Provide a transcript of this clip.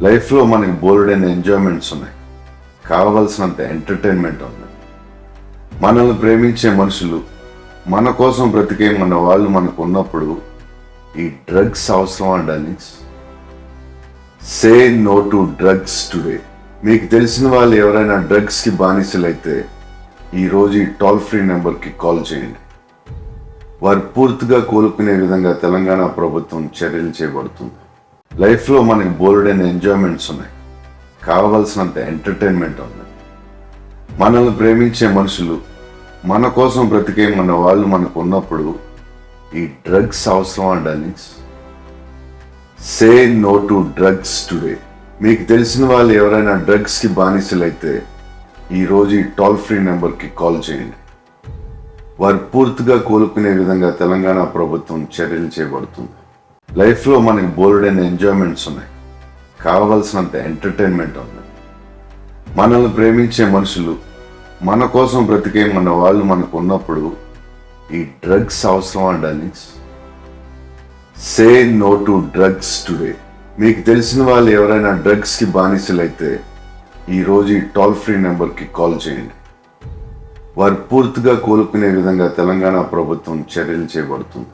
లైఫ్లో మనకి బోల్డైన ఎంజాయ్మెంట్స్ ఉన్నాయి, కావలసినంత ఎంటర్టైన్మెంట్ ఉంది. మనల్ని ప్రేమించే మనుషులు, మన కోసం బ్రతికే మన వాళ్ళు మనకు ఉన్నప్పుడు ఈ డ్రగ్స్ అవసరం darlings. Say no to drugs today. మీకు తెలిసిన వాళ్ళు ఎవరైనా డ్రగ్స్కి బానిసలైతే ఈరోజు ఈ టోల్ ఫ్రీ నెంబర్కి కాల్ చేయండి. వారు పూర్తిగా కోలుకునే విధంగా తెలంగాణ ప్రభుత్వం చర్యలు చేపడుతుంది. లైఫ్లో మనకి బోల్డైన ఎంజాయ్మెంట్స్ ఉన్నాయి, కావలసినంత ఎంటర్టైన్మెంట్ ఉంది. మనల్ని ప్రేమించే మనుషులు, మన కోసం బ్రతికే మన వాళ్ళు మనకు ఉన్నప్పుడు ఈ డ్రగ్స్ అవసరం darlings. Say no to drugs today. మీకు తెలిసిన వాళ్ళు ఎవరైనా డ్రగ్స్కి బానిసలైతే ఈరోజు ఈ టోల్ ఫ్రీ నెంబర్కి కాల్ చేయండి. వారు పూర్తిగా కోలుకునే విధంగా తెలంగాణ ప్రభుత్వం చర్యలు చేపడుతుంది. లైఫ్లో మనకి బోల్డైన ఎంజాయ్మెంట్స్ ఉన్నాయి, కావలసినంత ఎంటర్టైన్మెంట్ ఉంది. మనల్ని ప్రేమించే మనుషులు, మన కోసం బ్రతికే మన వాళ్ళు మనకు ఉన్నప్పుడు ఈ డ్రగ్స్ అవసరం darlings. Say no to drugs today. మీకు తెలిసిన వాళ్ళు ఎవరైనా డ్రగ్స్కి బానిసలైతే ఈరోజు ఈ టోల్ ఫ్రీ నెంబర్కి కాల్ చేయండి. వారు పూర్తిగా కోలుకునే విధంగా తెలంగాణ ప్రభుత్వం చర్యలు చేపడుతుంది.